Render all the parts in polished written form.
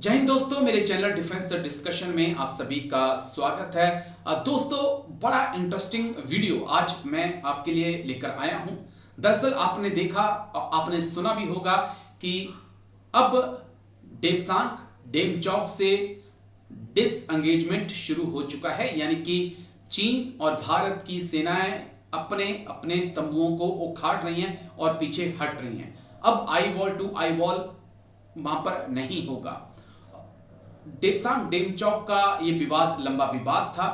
जय हिंद दोस्तों, मेरे चैनल डिफेंस डिस्कशन में आप सभी का स्वागत है। दोस्तों, बड़ा इंटरेस्टिंग वीडियो आज मैं आपके लिए लेकर आया हूं। दरअसल आपने देखा, आपने सुना भी होगा कि अब देवसांग डेमचौक से डिसएंगेजमेंट शुरू हो चुका है, यानी कि चीन और भारत की सेनाएं अपने अपने तंबुओं को उखाड़ रही हैं और पीछे हट रही हैं। अब eye wall to eye wall वहां पर नहीं होगा। देवसांग डेमचौक का ये विवाद लंबा विवाद था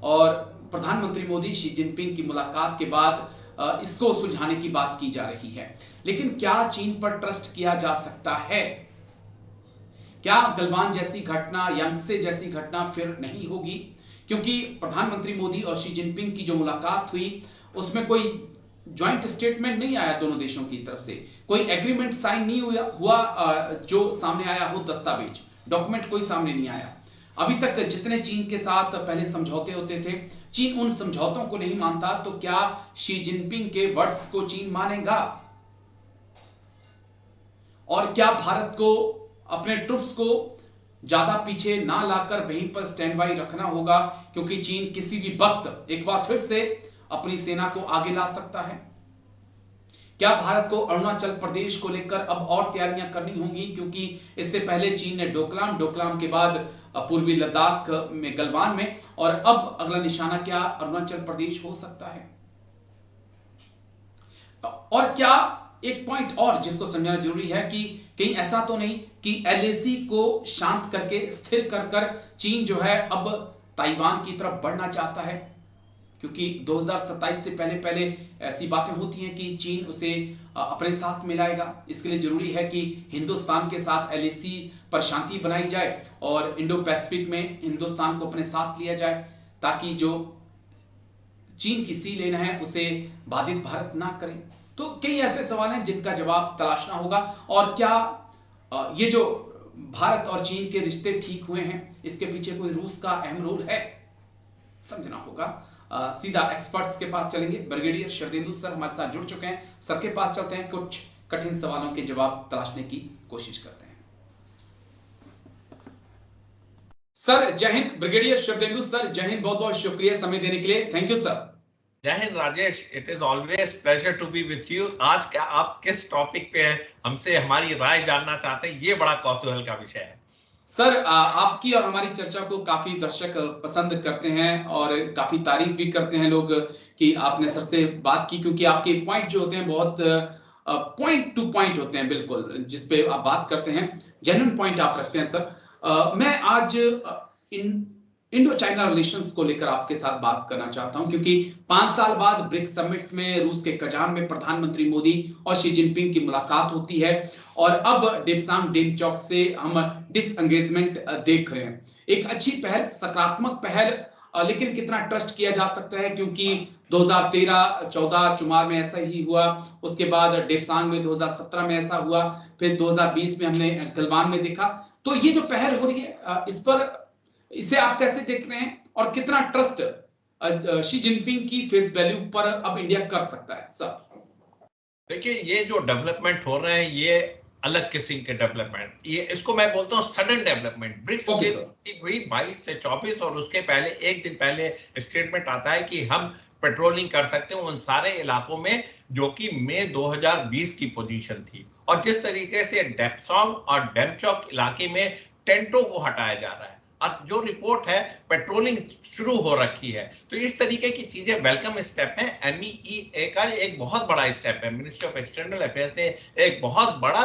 और प्रधानमंत्री मोदी शी जिनपिंग की मुलाकात के बाद इसको सुलझाने की बात की जा रही है। लेकिन क्या चीन पर ट्रस्ट किया जा सकता है? क्या गलवान जैसी घटना, यांगसे जैसी घटना फिर नहीं होगी? क्योंकि प्रधानमंत्री मोदी और शी जिनपिंग की जो मुलाकात हुई उसमें कोई ज्वाइंट स्टेटमेंट नहीं आया दोनों देशों की तरफ से, कोई एग्रीमेंट साइन नहीं हुआ जो सामने आया हो, दस्तावेज डॉक्यूमेंट कोई सामने नहीं आया। अभी तक जितने चीन के साथ पहले समझौते होते थे, चीन उन समझौतों को नहीं मानता, तो क्या शी जिनपिंग के वर्ड्स को चीन मानेगा? और क्या भारत को अपने ट्रुप्स को ज्यादा पीछे ना लाकर वहीं पर स्टैंड बाई रखना होगा, क्योंकि चीन किसी भी वक्त एक बार फिर से अपनी सेना को आगे ला सकता है? क्या भारत को अरुणाचल प्रदेश को लेकर अब और तैयारियां करनी होंगी, क्योंकि इससे पहले चीन ने डोकलाम के बाद पूर्वी लद्दाख में गलवान में, और अब अगला निशाना क्या अरुणाचल प्रदेश हो सकता है? और क्या एक पॉइंट और जिसको समझना जरूरी है कि कहीं ऐसा तो नहीं कि एलएसी को शांत करके स्थिर कर चीन जो है अब ताइवान की तरफ बढ़ना चाहता है? क्योंकि 2027 से पहले पहले ऐसी बातें होती हैं कि चीन उसे अपने साथ मिलाएगा। इसके लिए जरूरी है कि हिंदुस्तान के साथ एलएसी पर शांति बनाई जाए और इंडो पैसिफिक में हिंदुस्तान को अपने साथ लिया जाए, ताकि जो चीन की सी लेन है उसे बाधित भारत ना करे। तो कई ऐसे सवाल हैं जिनका जवाब तलाशना होगा। और क्या ये जो भारत और चीन के रिश्ते ठीक हुए हैं, इसके पीछे कोई रूस का अहम रोल है? समझना होगा। सीधा एक्सपर्ट्स के पास चलेंगे। ब्रिगेडियर शरदेंदु सर हमारे साथ जुड़ चुके हैं। सर के पास चलते हैं, कुछ कठिन सवालों के जवाब तलाशने की कोशिश करते हैं। सर जय हिंद। ब्रिगेडियर शरदेंदु सर जय हिंद, बहुत बहुत शुक्रिया समय देने के लिए। Thank you sir. जय हिंद Rajesh, it is always pleasure to be with you. आज क्या आप किस टॉपिक पे हमसे हमारी राय जानना चाहते हैं? ये बड़ा कौतूहल का विषय है। सर आपकी और हमारी चर्चा को काफी दर्शक पसंद करते हैं और काफी तारीफ भी करते हैं लोग कि आपने सर से बात की, क्योंकि आपके पॉइंट जो होते हैं बहुत पॉइंट टू पॉइंट होते हैं, बिल्कुल जिस पे आप बात करते हैं जेन्युइन पॉइंट आप रखते हैं सर। मैं आज इन इंडो चाइना रिलेशंस को लेकर आपके साथ बात करना चाहता हूं, क्योंकि 5 साल बाद ब्रिक्स समिट में रूस के कजान में प्रधानमंत्री मोदी और शी जिनपिंग की मुलाकात होती है और अब देवसांग डेमचौक से हम डिसएंगेजमेंट देख रहे हैं। एक अच्छी पहल, सकारात्मक पहल, लेकिन कितना ट्रस्ट किया जा सकता है, क्योंकि 2013-14 चुमार में ऐसा ही हुआ, उसके बाद डेवसांग में 2017 में ऐसा हुआ, फिर 2020 में हमने गलवान में देखा। तो ये जो पहल हो रही है, इसे आप कैसे देख रहे हैं और कितना ट्रस्ट शी जिनपिंग की फेस वैल्यू पर अब इंडिया कर सकता है सर? देखिए, ये जो डेवलपमेंट हो रहे हैं ये अलग किस्म के डेवलपमेंट, ये इसको मैं बोलता हूँ सडन डेवलपमेंट। ब्रिक्स की मीटिंग हुई 22 से 24 और उसके पहले एक दिन पहले स्टेटमेंट आता है कि हम पेट्रोलिंग कर सकते हैं उन सारे इलाकों में जो कि मई 2020 की पोजीशन थी। और जिस तरीके से डेप्सांग और डेमचौक इलाके में टेंटों को हटाया जा रहा है और जो रिपोर्ट है पेट्रोलिंग शुरू हो रखी है, तो इस तरीके की चीजें वेलकम स्टेप है। एमईईए का एक बहुत बड़ा स्टेप है। मिनिस्ट्री ऑफ एक्सटर्नल अफेयर्स ने एक बहुत बड़ा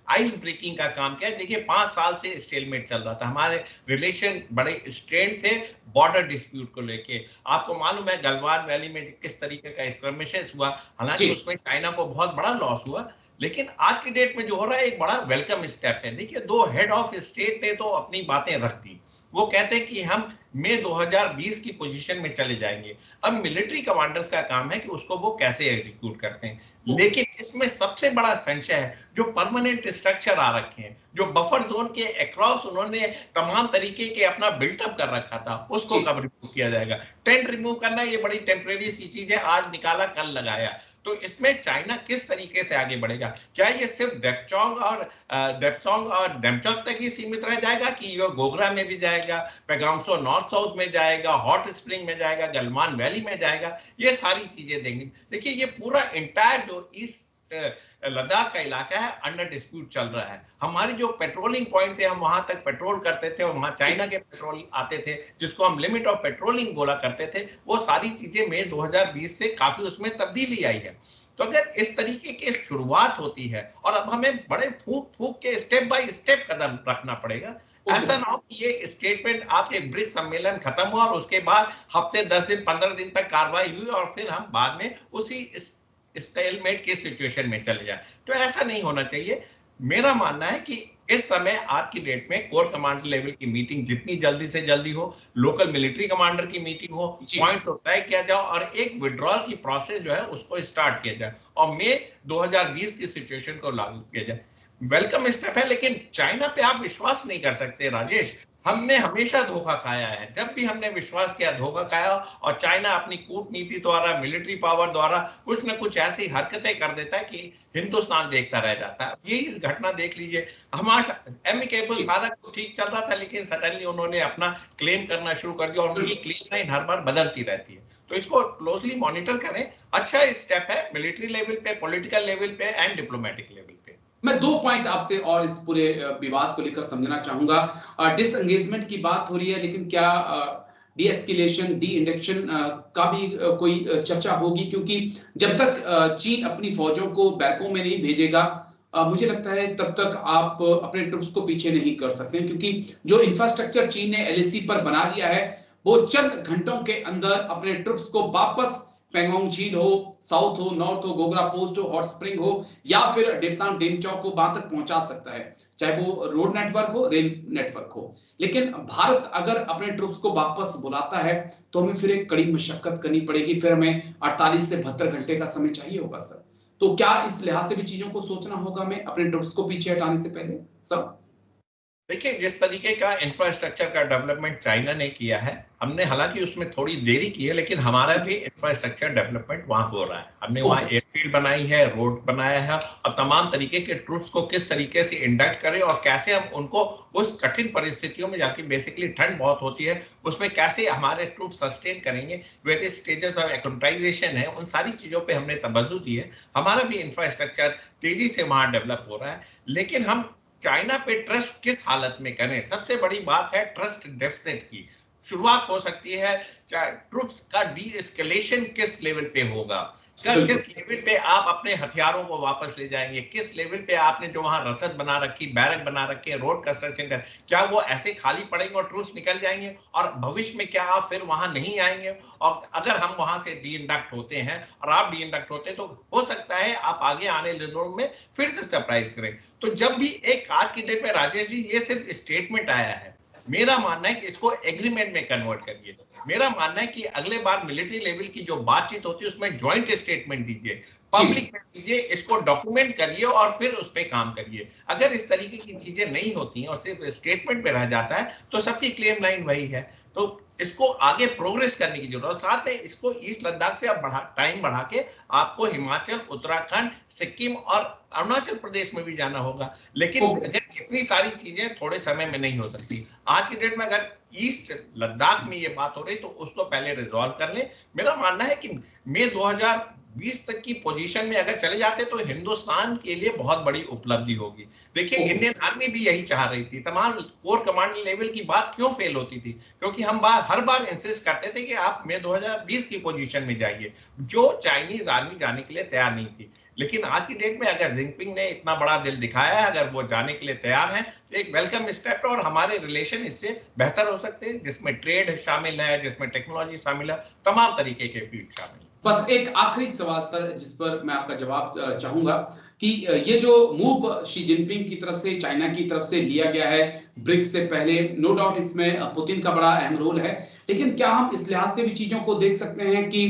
आइस ब्रेकिंग का काम किया। देखिए, 5 साल से स्टेलमेट चल रहा था, हमारे रिलेशन बड़े स्ट्रेंड थे बॉर्डर डिस्प्यूट को लेके। आपको मालूम है गलवान वैली में किस तरीके का स्क्रमिशेस हुआ, हालांकि उसमें चाइना को बहुत बड़ा लॉस हुआ, लेकिन आज की डेट में जो हो रहा है एक बड़ा वेलकम स्टेप है। देखिए, 2 हेड ऑफ स्टेट ने तो अपनी बातें रख दी। वो कहते हैं कि हम मई 2020 की पोजीशन में चले जाएंगे। अब मिलिट्री कमांडर्स का काम है कि उसको वो कैसे एग्जीक्यूट करते हैं। लेकिन इसमें सबसे बड़ा संशय है जो परमानेंट स्ट्रक्चर आ रखे हैं, जो बफर जोन के अक्रॉस उन्होंने तमाम तरीके के अपना बिल्टअप कर रखा था, उसको कब रिमूव किया जाएगा? टेंट रिमूव करना ये बड़ी टेम्परेरी सी चीज है, आज निकाला कल लगाया। तो तो इसमें चाइना किस तरीके से आगे बढ़ेगा? क्या ये सिर्फ देप्सोंग और डेमचोक तक ही सीमित रह जाएगा कि ये गोगरा में भी जाएगा, पेगांगसो नॉर्थ साउथ में जाएगा, हॉट स्प्रिंग में जाएगा, गलवान वैली में जाएगा? ये सारी चीजें देंगे। देखिए ये पूरा इंटायर जो ईस्ट लद्दाख का इलाका है अंडर डिस्प्यूट चल रहा है। हमारी जो पेट्रोलिंग पॉइंट थे, हम वहां तक पेट्रोल करते थे और वहां चाइना के पेट्रोल आते थे, जिसको हम लिमिट ऑफ पेट्रोलिंग बोला करते थे, वो सारी चीजें मई 2020 से काफी उसमें तब्दीली आई है। तो अगर इस तरीके की शुरुआत होती है और अब हमें बड़े फूक फूक के स्टेप बाय स्टेप कदम रखना पड़ेगा। ऐसा ना हो कि ये स्टेटमेंट आपके ब्रिक्स सम्मेलन खत्म हुआ और उसके बाद हफ्ते 10 दिन 15 दिन तक कार्रवाई हुई और फिर हम बाद में उसी स्टेलमेट की सिचुएशन में चले जाए। तो ऐसा नहीं होना चाहिए। मेरा मानना है कि इस समय आज की डेट में कोर कमांडर लेवल की मीटिंग जितनी जल्दी से जल्दी हो, लोकल मिलिट्री कमांडर की मीटिंग हो, पॉइंट को तय किया जाए और एक विड्रॉल की प्रोसेस जो है उसको स्टार्ट किया जाए और मई 2020 की सिचुएशन को लागू किया जाए। वेलकम स्टेप है, लेकिन चाइना पे आप विश्वास नहीं कर सकते राजेश। हमने हमेशा धोखा खाया है। जब भी हमने विश्वास किया धोखा खाया और चाइना अपनी कूटनीति द्वारा, मिलिट्री पावर द्वारा कुछ न कुछ ऐसी हरकतें कर देता है कि हिंदुस्तान देखता रह जाता है। यही घटना देख लीजिए, हमारा एमिकेबल सारा कुछ ठीक चल रहा था, लेकिन सडनली उन्होंने अपना क्लेम करना शुरू कर दिया और उनकी क्लेम लाइन हर बार बदलती रहती है। तो इसको क्लोजली मॉनिटर करें। अच्छा स्टेप है मिलिट्री लेवल पे, पॉलिटिकल लेवल पे एंड डिप्लोमेटिक लेवल पे। मैं 2 पॉइंट आपसे और इस पूरे विवाद को लेकर समझना चाहूंगा। डिसएंगेजमेंट की बात हो रही है, लेकिन क्या डी एस्केलेशन, डी इंडक्शन का भी कोई चर्चा होगी? क्योंकि जब तक चीन अपनी फौजों को बैरकों में नहीं भेजेगा, मुझे लगता है तब तक आप अपने ट्रुप्स को पीछे नहीं कर सकते, क्योंकि जो इंफ्रास्ट्रक्चर चीन ने एलएसी पर बना दिया है वो चंद घंटों के अंदर अपने ट्रुप्स को वापस पेंगोंग झील हो, साउथ हो, नॉर्थ हो, गोगरा पोस्ट हो, हॉट स्प्रिंग हो या फिर डेप्सांग डेमचौक को वहां तक पहुंचा सकता है, चाहे वो रोड नेटवर्क हो, रेल नेटवर्क हो। लेकिन भारत अगर अपने ट्रुप्स को वापस बुलाता है तो हमें फिर एक कड़ी मशक्कत करनी पड़ेगी, फिर हमें 48 से 72 घंटे का समय चाहिए होगा सर। तो क्या इस लिहाज से भी चीजों को सोचना होगा हमें अपने ट्रुप्स को पीछे हटाने से पहले सर? देखिए जिस तरीके का इंफ्रास्ट्रक्चर का डेवलपमेंट चाइना ने किया है, हमने हालांकि उसमें थोड़ी देरी की है, लेकिन हमारा भी इंफ्रास्ट्रक्चर डेवलपमेंट वहां हो रहा है। हमने वहां एयरफील्ड बनाई है, रोड बनाया है और तमाम तरीके के ट्रूप्स को किस तरीके से इंडक्ट करें और कैसे हम उनको उस कठिन परिस्थितियों में जाके, बेसिकली ठंड बहुत होती है, उसमें कैसे हमारे ट्रूप सस्टेन करेंगे, वेरियस स्टेजेस ऑफ एक्लिमेटाइजेशन है, उन सारी चीजों पे हमने तवज्जो दी है। हमारा भी इंफ्रास्ट्रक्चर तेजी से वहां डेवलप हो रहा है, लेकिन हम चाइना पे ट्रस्ट किस हालत में करें? सबसे बड़ी बात है ट्रस्ट डेफिसिट की। शुरुआत हो सकती है ट्रूप्स का डी एस्केलेशन किस लेवल पे होगा, किस लेवल पे आप अपने हथियारों को वापस ले जाएंगे, किस लेवल पे आपने जो वहां रसद बना रखी, बैरक बना रखे, रोड कंस्ट्रक्शन कर, क्या वो ऐसे खाली पड़ेंगे और ट्रूप्स निकल जाएंगे और भविष्य में क्या आप फिर वहां नहीं आएंगे? और अगर हम वहां से डी इंडक्ट होते हैं और आप डी इंडक्ट होते हैं तो हो सकता है आप आगे आने दिनों में फिर से सरप्राइज करें। तो जब भी एक आज की डेट में राजेश जी ये सिर्फ स्टेटमेंट आया है, मेरा मानना है कि इसको एग्रीमेंट में कन्वर्ट करिए। मेरा मानना है कि अगले बार मिलिट्री लेवल की जो बातचीत होती है उसमें ज्वाइंट स्टेटमेंट दीजिए, पब्लिक में दीजिए, इसको डॉक्यूमेंट करिए और फिर उस पर काम करिए। अगर इस तरीके की चीजें नहीं होती हैं और सिर्फ स्टेटमेंट पे रह जाता है तो सबकी क्लेम लाइन वही है। तो इसको आगे प्रोग्रेस करने की जरूरत, साथ में इसको ईस्ट लद्दाख से अब टाइम बढ़ा के आपको हिमाचल, उत्तराखंड, सिक्किम और अरुणाचल प्रदेश में भी जाना होगा। लेकिन अगर इतनी सारी चीजें थोड़े समय में नहीं हो सकती। आज की डेट में अगर ईस्ट लद्दाख में ये बात हो रही तो उसको पहले रिजॉल्व कर ले। मेरा मानना है कि मई 2020 तक की पोजीशन में अगर चले जाते तो हिंदुस्तान के लिए बहुत बड़ी उपलब्धि होगी। देखिए इंडियन आर्मी भी यही चाह रही थी। तमाम कोर कमांडर लेवल की बात क्यों फेल होती थी? क्योंकि हम हर बार इंसिस्ट करते थे कि आप मई 2020 की पोजीशन में जाइए, जो चाइनीज आर्मी जाने के लिए तैयार नहीं थी। लेकिन आज की डेट में अगर जिनपिंग ने इतना बड़ा दिल दिखाया है, अगर वो जाने के लिए तैयार हैं, तो एक वेलकम स्टेप है और हमारे रिलेशन इससे बेहतर हो सकते हैं, जिसमें ट्रेड शामिल है, जिसमें टेक्नोलॉजी शामिल है, तमाम तरीके के फील्ड शामिल है। बस एक आखिरी सवाल सर, जिस पर मैं आपका जवाब चाहूंगा कि ये जो मूव शी जिनपिंग की तरफ से, चाइना की तरफ से लिया गया है ब्रिक्स से पहले, नो डाउट इसमें पुतिन का बड़ा अहम रोल है, लेकिन क्या हम इस लिहाज से भी चीजों को देख सकते हैं कि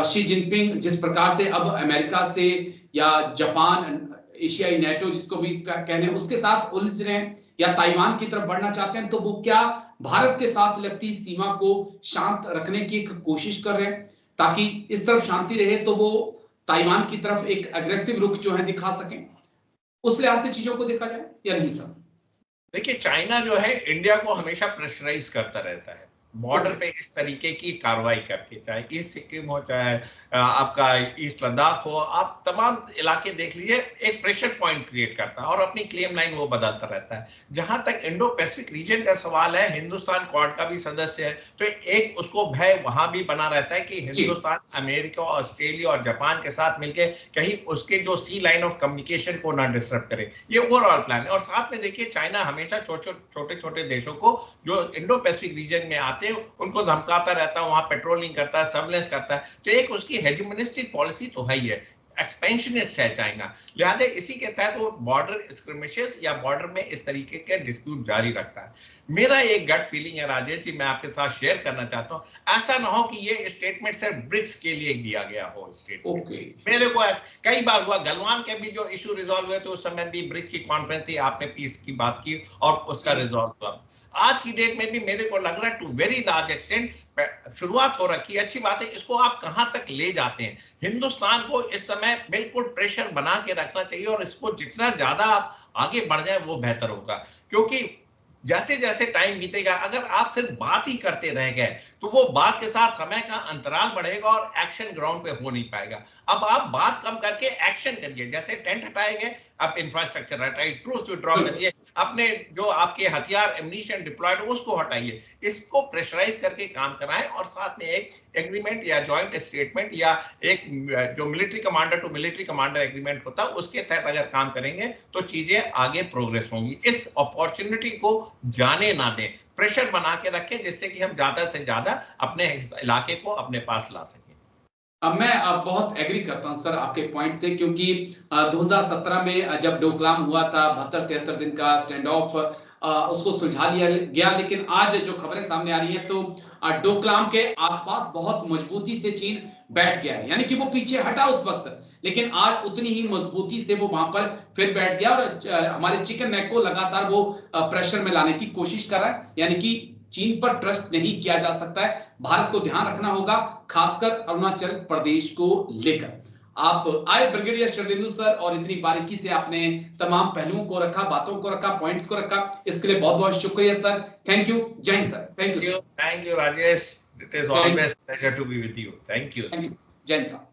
शी जिनपिंग जिस प्रकार से अब अमेरिका से या जापान, एशियाई नेटो जिसको भी कहने, उसके साथ उलझ रहे हैं या ताइवान की तरफ बढ़ना चाहते हैं, तो वो क्या भारत के साथ लगती सीमा को शांत रखने की एक कोशिश कर रहे हैं ताकि इस तरफ शांति रहे, तो वो ताइवान की तरफ एक अग्रेसिव रुख जो है दिखा सकें, उस लिहाज से चीजों को देखा जाए या नहीं सर? देखिए, चाइना जो है इंडिया को हमेशा प्रेशराइज करता रहता है बॉर्डर ओके। पे इस तरीके की कार्रवाई करके, चाहे ईस्ट सिक्किम हो, चाहे आपका ईस्ट लद्दाख हो, आप तमाम इलाके देख लीजिए, एक प्रेशर पॉइंट क्रिएट करता है और अपनी क्लेम लाइन वो बदलता रहता है। जहां तक इंडो पैसिफिक रीजन का सवाल है, हिंदुस्तान क्वाड का भी सदस्य है, तो एक उसको भय वहां भी बना रहता है कि जी। हिंदुस्तान अमेरिका, ऑस्ट्रेलिया और जापान के साथ मिलकर कहीं उसके जो सी लाइन ऑफ कम्युनिकेशन को ना डिस्टर्ब करे, ये ओवरऑल प्लान है। और साथ में देखिए, चाइना हमेशा छोटे छोटे देशों को जो इंडो पैसिफिक रीजन में आते हैं उनको धमकाता रहता है, वहां पेट्रोलिंग करता है, सर्वेलेंस करता है। तो एक उसकी हेजिमोनिस्टिक पॉलिसी तो है ही है, एक्सपेंशनिस्ट है चाइना। लिहाजा इसी के तहत वो बॉर्डर स्क्रिमिशेस या बॉर्डर में इस तरीके के डिस्प्यूट जारी रखता है। मेरा एक गट फीलिंग है राजेश जी, मैं आपके साथ शेयर करना चाहता हूं, ऐसा ना हो कि ये स्टेटमेंट सिर्फ ब्रिक्स के लिए दिया गया हो स्टेटमेंट। ओके। मेरे को कई बार हुआ, गलवान के भी जो इशू रिजॉल्व हुए थे उस समय भी ब्रिक्स की कॉन्फ्रेंस थी, आपने पीस की बात की और उसका रिजॉल्व हुआ। आज की डेट में भी मेरे को लग रहा है टू वेरी लार्ज एक्सटेंट शुरुआत हो रखी है, अच्छी बात है, इसको आप कहां तक ले जाते हैं। हिंदुस्तान को इस समय बिल्कुल प्रेशर बना के रखना चाहिए और इसको जितना ज्यादा आप आगे बढ़ जाए वो बेहतर होगा, क्योंकि जैसे जैसे टाइम बीतेगा अगर आप सिर्फ बात ही करते रह गए तो वो बात के साथ समय का अंतराल बढ़ेगा और एक्शन ग्राउंड पे हो नहीं पाएगा। अब आप बात कम करके एक्शन करिए, जैसे टेंट हटाए गए, आप इंफ्रास्ट्रक्चर हटाइए, ट्रूथ विड्रॉ करिए, अपने जो आपके हथियार एम्यूनिशन डिप्लॉयड उसको हटाइए, इसको प्रेशराइज करके काम कराएं और साथ में एक एग्रीमेंट या जॉइंट स्टेटमेंट या एक जो military commander to military commander agreement होता है उसके तहत अगर काम करेंगे तो चीजें आगे प्रोग्रेस होंगी। इस अपॉर्चुनिटी को जाने ना दें, प्रेशर बना के रखें जिससे कि हम ज्यादा से ज्यादा अपने इलाके को अपने पास ला सकें। अब मैं बहुत एग्री करता हूं सर आपके पॉइंट से, क्योंकि 2017 में जब डोकलाम हुआ था 72-73 दिन का स्टैंड ऑफ, उसको सुलझा लिया गया, लेकिन आज जो खबरें सामने आ रही हैं तो डोकलाम के आसपास बहुत मजबूती से चीन बैठ गया है, यानी कि वो पीछे हटा उस वक्त, लेकिन आज उतनी ही मजबूती से वो वहां पर फिर बैठ गया और हमारे चिकन नेक को लगातार वो प्रेशर में लाने की कोशिश कर रहा है। यानी कि चीन पर ट्रस्ट नहीं किया जा सकता है, भारत को ध्यान रखना होगा, खासकर अरुणाचल प्रदेश को लेकर। आप आए ब्रिगेडियर शरदेंदु सर और इतनी बारीकी से आपने तमाम पहलुओं को रखा, बातों को रखा, पॉइंट्स को रखा, इसके लिए बहुत बहुत शुक्रिया सर। Thank you. जय हिंद sir. Thank you. Thank you, Rajesh. It is always pleasure to be with you. Thank you. Thank you. जय हिंद सर।